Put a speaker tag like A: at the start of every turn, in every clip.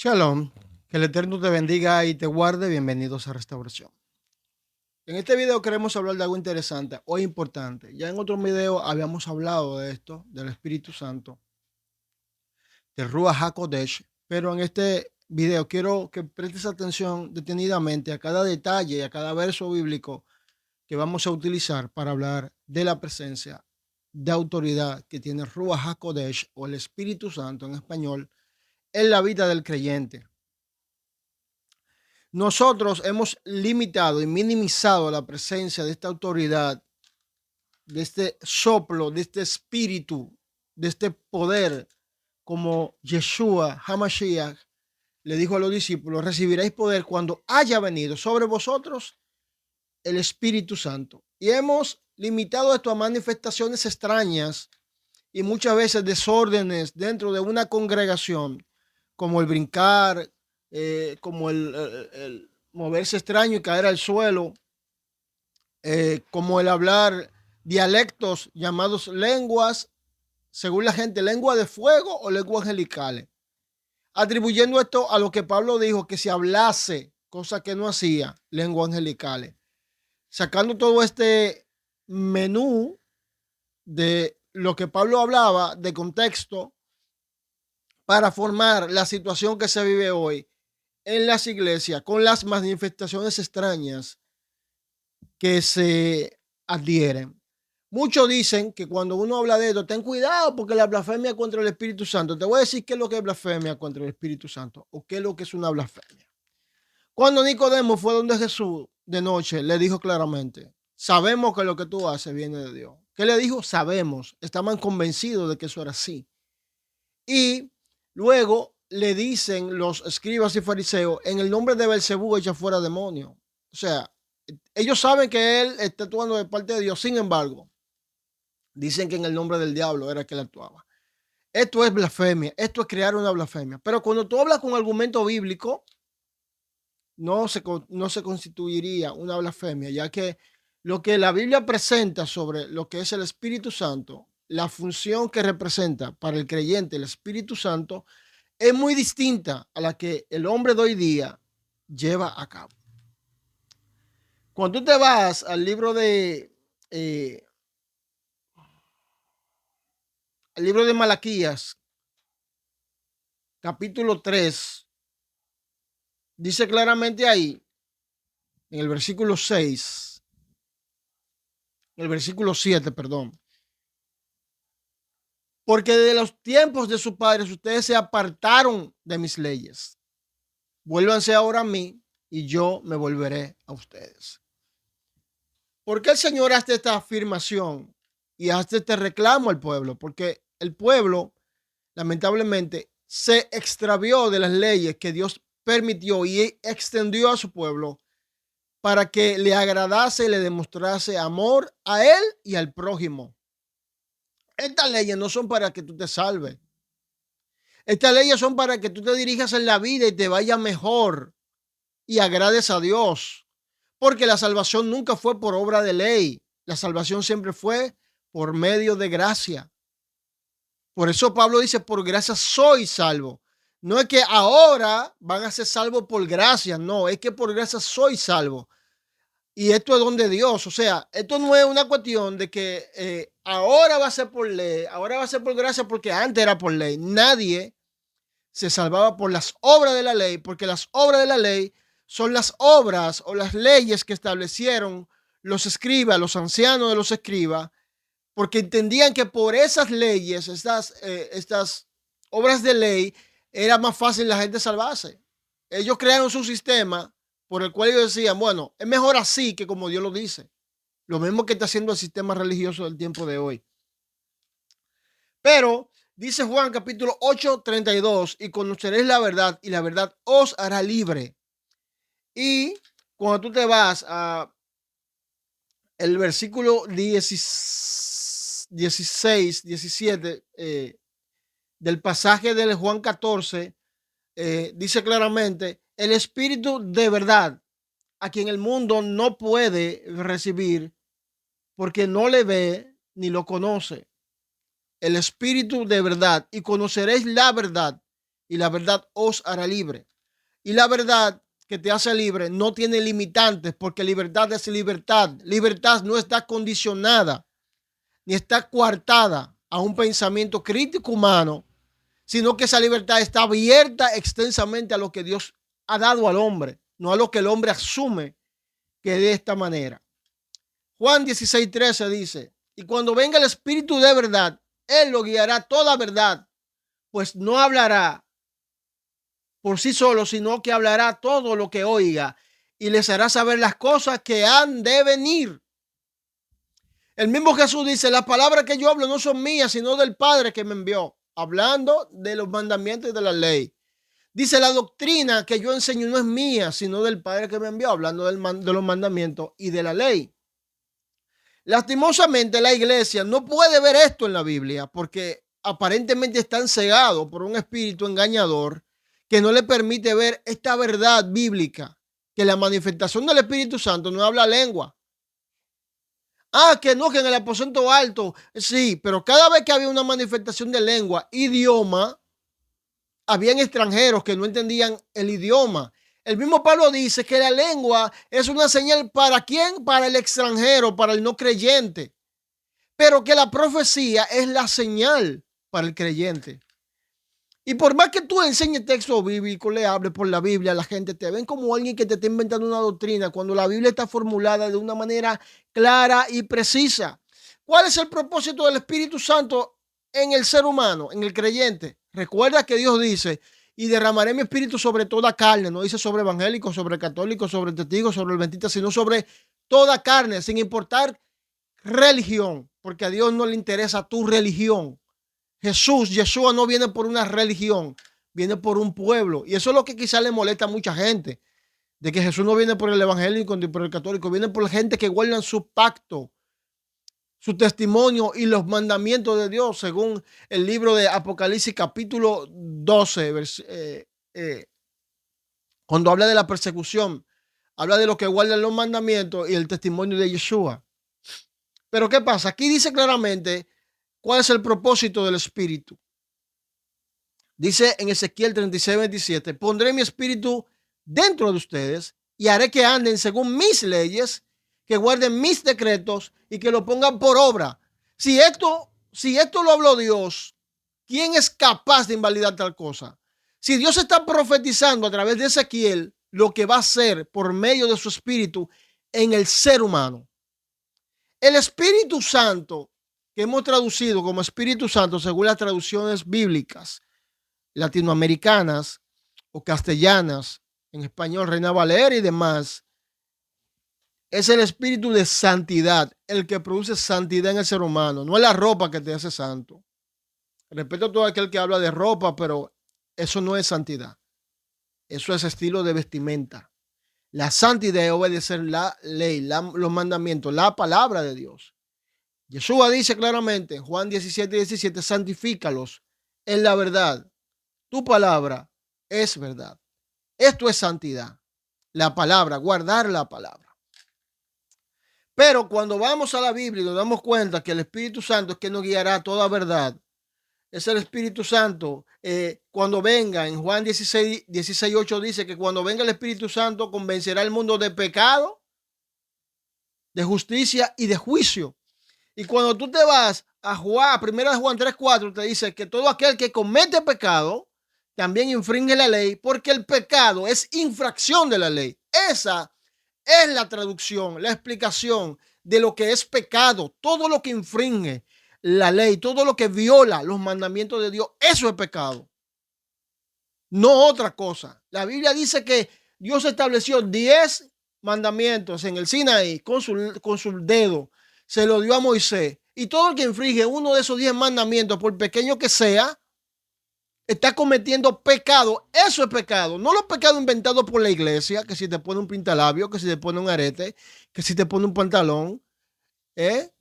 A: Shalom, que el Eterno te bendiga y te guarde. Bienvenidos a Restauración. En este video queremos hablar de algo interesante o importante. Ya en otro video habíamos hablado de esto, del Espíritu Santo, del Ruach HaKodesh, pero en este video quiero que prestes atención detenidamente a cada detalle y a cada verso bíblico que vamos a utilizar para hablar de la presencia de autoridad que tiene Ruach HaKodesh o el Espíritu Santo en español en la vida del creyente. Nosotros hemos limitado y minimizado la presencia de esta autoridad, de este soplo, de este espíritu, de este poder, como Yeshua HaMashiach le dijo a los discípulos: recibiréis poder cuando haya venido sobre vosotros el Espíritu Santo. Y hemos limitado esto a manifestaciones extrañas y muchas veces desórdenes dentro de una congregación, como el brincar, como el moverse extraño y caer al suelo, como el hablar dialectos llamados lenguas, según la gente, lengua de fuego o lenguas angelicales, atribuyendo esto a lo que Pablo dijo, que si hablase, cosa que no hacía, lenguas angelicales, sacando todo este menú de lo que Pablo hablaba de contexto para formar la situación que se vive hoy en las iglesias con las manifestaciones extrañas que se adhieren. Muchos dicen que cuando uno habla de esto, ten cuidado porque la blasfemia contra el Espíritu Santo. Te voy a decir qué es lo que es blasfemia contra el Espíritu Santo o qué es lo que es una blasfemia. Cuando Nicodemo fue donde Jesús de noche, le dijo claramente: sabemos que lo que tú haces viene de Dios. ¿Qué le dijo? Sabemos. Estaban convencidos de que eso era así. Y luego le dicen los escribas y fariseos: en el nombre de Belcebú echa fuera demonios. O sea, ellos saben que él está actuando de parte de Dios. Sin embargo, dicen que en el nombre del diablo era que él actuaba. Esto es blasfemia. Esto es crear una blasfemia. Pero cuando tú hablas con argumento bíblico, no se constituiría una blasfemia, ya que lo que la Biblia presenta sobre lo que es el Espíritu Santo, la función que representa para el creyente el Espíritu Santo, es muy distinta a la que el hombre de hoy día lleva a cabo. Cuando tú te vas al libro eh, de Malaquías, capítulo 3, dice claramente ahí, en el versículo 6, en el versículo 7, perdón: porque de los tiempos de sus padres ustedes se apartaron de mis leyes. Vuélvanse ahora a mí y yo me volveré a ustedes. ¿Por qué el Señor hace esta afirmación y hace este reclamo al pueblo? Porque el pueblo, lamentablemente, se extravió de las leyes que Dios permitió y extendió a su pueblo para que le agradase y le demostrase amor a él y al prójimo. Estas leyes no son para que tú te salves. Estas leyes son para que tú te dirijas en la vida y te vaya mejor y agrades a Dios. Porque la salvación nunca fue por obra de ley. La salvación siempre fue por medio de gracia. Por eso Pablo dice: por gracia soy salvo. No es que ahora van a ser salvos por gracia, no, es que por gracia soy salvo. Y esto es don de Dios. O sea, esto no es una cuestión de que ahora va a ser por ley, ahora va a ser por gracia porque antes era por ley. Nadie se salvaba por las obras de la ley, porque las obras de la ley son las obras o las leyes que establecieron los escribas, los ancianos de los escribas, porque entendían que por esas leyes, estas obras de ley, era más fácil la gente salvarse. Ellos crearon su sistema por el cual ellos decían: bueno, es mejor así que como Dios lo dice. Lo mismo que está haciendo el sistema religioso del tiempo de hoy. Pero dice Juan capítulo 8:32: y conoceréis la verdad y la verdad os hará libre. Y cuando tú te vas a el versículo 16, 17 del pasaje del Juan 14, dice claramente: el Espíritu de verdad, a quien el mundo no puede recibir porque no le ve ni lo conoce. El Espíritu de verdad, y conoceréis la verdad, y la verdad os hará libre. Y la verdad que te hace libre no tiene limitantes, porque libertad es libertad. Libertad no está condicionada ni está coartada a un pensamiento crítico humano, sino que esa libertad está abierta extensamente a lo que Dios ha dado al hombre, no a lo que el hombre asume que de esta manera. Juan 16:13 dice, y cuando venga el Espíritu de verdad, Él lo guiará toda verdad, pues no hablará por sí solo, sino que hablará todo lo que oiga y les hará saber las cosas que han de venir. El mismo Jesús dice, las palabras que yo hablo no son mías, sino del Padre que me envió, hablando de los mandamientos y de la ley. Dice, la doctrina que yo enseño no es mía, sino del Padre que me envió, hablando de los mandamientos y de la ley. Lastimosamente, la iglesia no puede ver esto en la Biblia porque aparentemente están cegados por un espíritu engañador que no le permite ver esta verdad bíblica, que la manifestación del Espíritu Santo no habla lengua. Que no, que en el aposento alto, sí, pero cada vez que había una manifestación de lengua, idioma, habían extranjeros que no entendían el idioma. El mismo Pablo dice que la lengua es una señal ¿para quién? Para el extranjero, para el no creyente, pero que la profecía es la señal para el creyente. Y por más que tú enseñes texto bíblico, le hables por la Biblia, la gente te ven como alguien que te está inventando una doctrina cuando la Biblia está formulada de una manera clara y precisa. ¿Cuál es el propósito del Espíritu Santo en el ser humano, en el creyente? Recuerda que Dios dice, y derramaré mi espíritu sobre toda carne. No dice sobre evangélicos, sobre católicos, sobre testigos, sobre adventistas, sino sobre toda carne, sin importar religión, porque a Dios no le interesa tu religión. Yeshua no viene por una religión, viene por un pueblo. Y eso es lo que quizás le molesta a mucha gente, de que Jesús no viene por el evangélico ni por el católico, viene por la gente que guardan su pacto, su testimonio y los mandamientos de Dios, según el libro de Apocalipsis capítulo 12, cuando habla de la persecución, habla de los que guardan los mandamientos y el testimonio de Yeshua. Pero ¿qué pasa? Aquí dice claramente ¿cuál es el propósito del Espíritu? Dice en Ezequiel 36:27, pondré mi Espíritu dentro de ustedes y haré que anden según mis leyes, que guarden mis decretos y que lo pongan por obra. Si esto lo habló Dios, ¿quién es capaz de invalidar tal cosa? Si Dios está profetizando a través de Ezequiel lo que va a hacer por medio de su Espíritu en el ser humano. El Espíritu Santo, que hemos traducido como Espíritu Santo según las traducciones bíblicas latinoamericanas o castellanas, en español Reina Valera y demás, es el espíritu de santidad, el que produce santidad en el ser humano. No es la ropa que te hace santo. Respeto a todo aquel que habla de ropa, pero eso no es santidad. Eso es estilo de vestimenta. La santidad es obedecer la ley, los mandamientos, la palabra de Dios. Yeshua dice claramente en Juan 17:17, santifícalos en la verdad. Tu palabra es verdad. Esto es santidad. La palabra, guardar la palabra. Pero cuando vamos a la Biblia y nos damos cuenta que el Espíritu Santo es quien nos guiará a toda verdad, es el Espíritu Santo. Cuando venga, en Juan 16:8 dice que cuando venga el Espíritu Santo convencerá al mundo de pecado, de justicia y de juicio. Y cuando tú te vas a Juan, 1 Juan 3:4, te dice que todo aquel que comete pecado también infringe la ley, porque el pecado es infracción de la ley. Esa es la traducción, la explicación de lo que es pecado. Todo lo que infringe la ley, todo lo que viola los mandamientos de Dios, eso es pecado. No otra cosa. La Biblia dice que Dios estableció 10 mandamientos en el Sinaí con su dedo. Se lo dio a Moisés. Y todo el que infringe uno de esos 10 mandamientos, por pequeño que sea, está cometiendo pecado. Eso es pecado. No los pecados inventados por la iglesia, que si te pone un pintalabio, que si te pone un arete, que si te pone un pantalón, que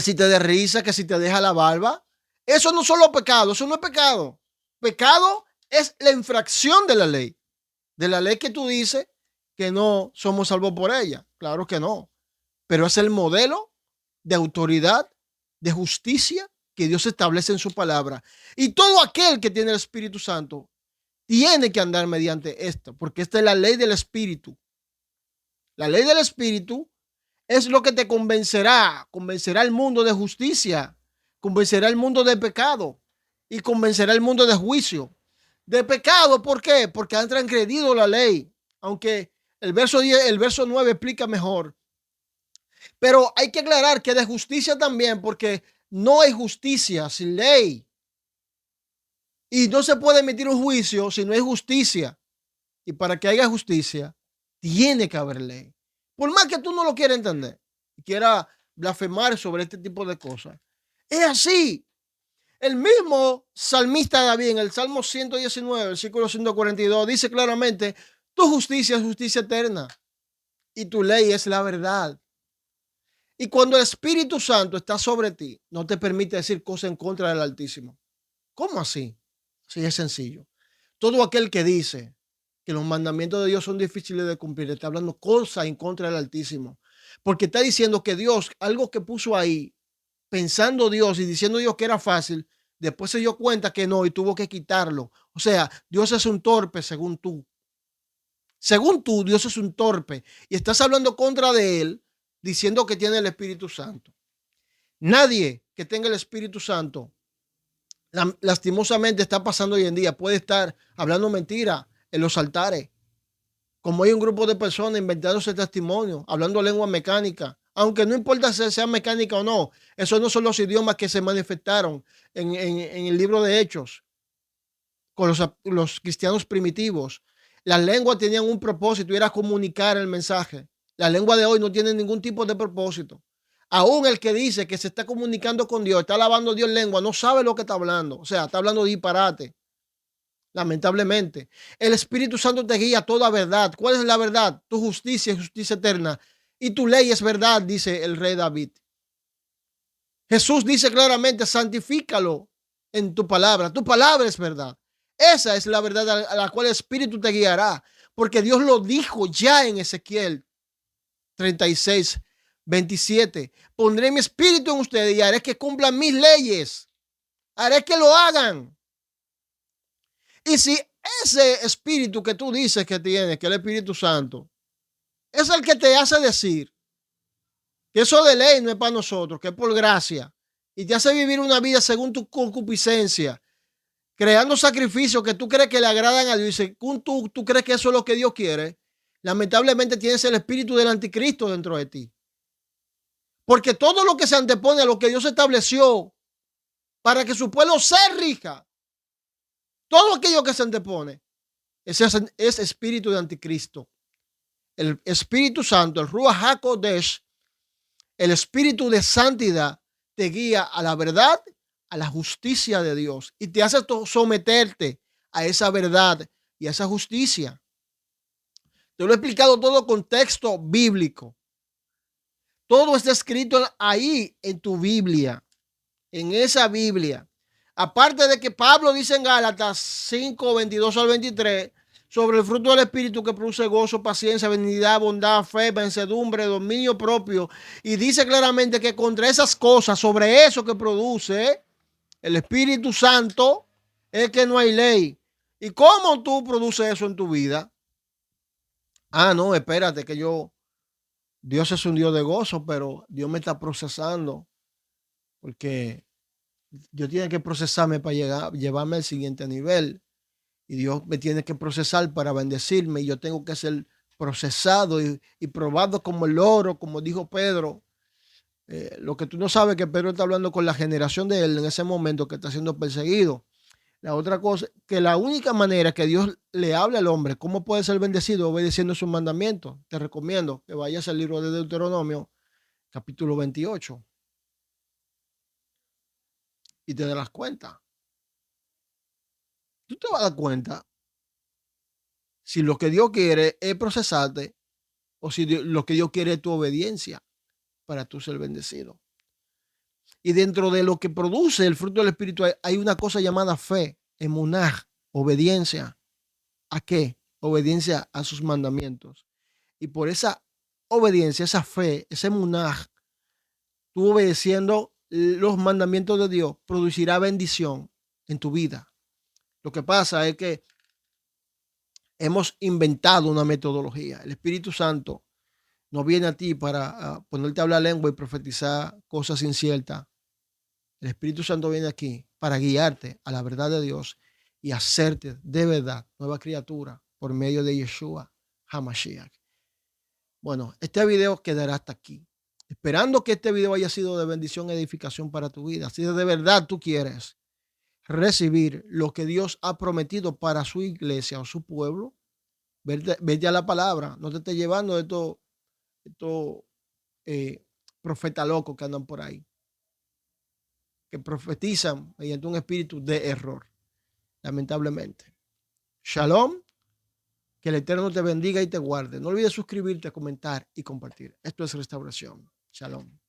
A: si te desriza, que si te deja la barba. Eso no son los pecados, eso no es pecado. Pecado es la infracción de la ley que tú dices que no somos salvos por ella. Claro que no. Pero es el modelo de autoridad, de justicia que Dios establece en su palabra. Y todo aquel que tiene el Espíritu Santo tiene que andar mediante esto, porque esta es la ley del Espíritu. La ley del Espíritu es lo que te convencerá al mundo de justicia, convencerá al mundo de pecado y convencerá al mundo de juicio. De pecado, ¿por qué? Porque han transgredido la ley, aunque el verso 9 explica mejor. Pero hay que aclarar que de justicia también, porque no hay justicia sin ley. Y no se puede emitir un juicio si no hay justicia. Y para que haya justicia, tiene que haber ley. Por más que tú no lo quieras entender y quieras blasfemar sobre este tipo de cosas. Es así. El mismo salmista David en el Salmo 119, versículo 142, dice claramente, tu justicia es justicia eterna y tu ley es la verdad. Y cuando el Espíritu Santo está sobre ti, no te permite decir cosas en contra del Altísimo. ¿Cómo así? Sí, es sencillo. Todo aquel que dice que los mandamientos de Dios son difíciles de cumplir, está hablando cosas en contra del Altísimo. Porque está diciendo que Dios, algo que puso ahí, pensando Dios y diciendo Dios que era fácil, después se dio cuenta que no y tuvo que quitarlo. O sea, Dios es un torpe según tú. Según tú, Dios es un torpe y estás hablando contra de él diciendo que tiene el Espíritu Santo. Nadie que tenga el Espíritu Santo, lastimosamente está pasando hoy en día, puede estar hablando mentira en los altares. Como hay un grupo de personas inventándose testimonio, hablando lengua mecánica, aunque no importa si sea mecánica o no, esos no son los idiomas que se manifestaron en el libro de Hechos con los cristianos primitivos. Las lenguas tenían un propósito y era comunicar el mensaje. La lengua de hoy no tiene ningún tipo de propósito. Aún el que dice que se está comunicando con Dios, está alabando a Dios en lengua, no sabe lo que está hablando. O sea, está hablando de disparate. Lamentablemente, el Espíritu Santo te guía a toda verdad. ¿Cuál es la verdad? Tu justicia es justicia eterna y tu ley es verdad, dice el rey David. Jesús dice claramente, santifícalo en tu palabra. Tu palabra es verdad. Esa es la verdad a la cual el Espíritu te guiará, porque Dios lo dijo ya en Ezequiel 36, 27. Pondré mi espíritu en ustedes y haré que cumplan mis leyes. Haré que lo hagan. Y si ese espíritu que tú dices que tienes, que es el Espíritu Santo, es el que te hace decir que eso de ley no es para nosotros, que es por gracia, y te hace vivir una vida según tu concupiscencia, creando sacrificios que tú crees que le agradan a Dios y según tú crees que eso es lo que Dios quiere, lamentablemente tienes el espíritu del anticristo dentro de ti. Porque todo lo que se antepone a lo que Dios estableció para que su pueblo se rija, todo aquello que se antepone, ese es espíritu de anticristo. El Espíritu Santo, el Ruach HaKodesh, el espíritu de santidad, te guía a la verdad, a la justicia de Dios y te hace someterte a esa verdad y a esa justicia. Te lo he explicado todo con texto bíblico. Todo está escrito ahí en tu Biblia, en esa Biblia. Aparte de que Pablo dice en Gálatas 5, 22 al 23, sobre el fruto del Espíritu que produce gozo, paciencia, benignidad, bondad, fe, vencedumbre, dominio propio. Y dice claramente que contra esas cosas, sobre eso que produce el Espíritu Santo, es que no hay ley. ¿Y cómo tú produces eso en tu vida? Ah, no, espérate, que Dios es un Dios de gozo, pero Dios me está procesando porque Dios tiene que procesarme para llevarme al siguiente nivel. Y Dios me tiene que procesar para bendecirme y yo tengo que ser procesado y probado como el oro, como dijo Pedro. Lo que tú no sabes que Pedro está hablando con la generación de él en ese momento que está siendo perseguido. La otra cosa, que la única manera que Dios le habla al hombre, cómo puede ser bendecido obedeciendo sus mandamientos. Te recomiendo que vayas al libro de Deuteronomio, capítulo 28, y te darás cuenta. Tú te vas a dar cuenta si lo que Dios quiere es procesarte o si lo que Dios quiere es tu obediencia para tú ser bendecido. Y dentro de lo que produce el fruto del Espíritu hay una cosa llamada fe, emunah, obediencia. ¿A qué? Obediencia a sus mandamientos. Y por esa obediencia, esa fe, ese emunah, tú obedeciendo los mandamientos de Dios producirá bendición en tu vida. Lo que pasa es que hemos inventado una metodología. El Espíritu Santo no viene a ti para ponerte a hablar lengua y profetizar cosas inciertas. El Espíritu Santo viene aquí para guiarte a la verdad de Dios y hacerte de verdad nueva criatura por medio de Yeshua HaMashiach. Bueno, este video quedará hasta aquí. Esperando que este video haya sido de bendición y edificación para tu vida. Si de verdad tú quieres recibir lo que Dios ha prometido para su iglesia o su pueblo, vete a la palabra. No te estés llevando de estos profetas locos que andan por ahí, que profetizan mediante un espíritu de error, lamentablemente. Shalom, que el Eterno te bendiga y te guarde. No olvides suscribirte, comentar y compartir. Esto es Restauración. Shalom.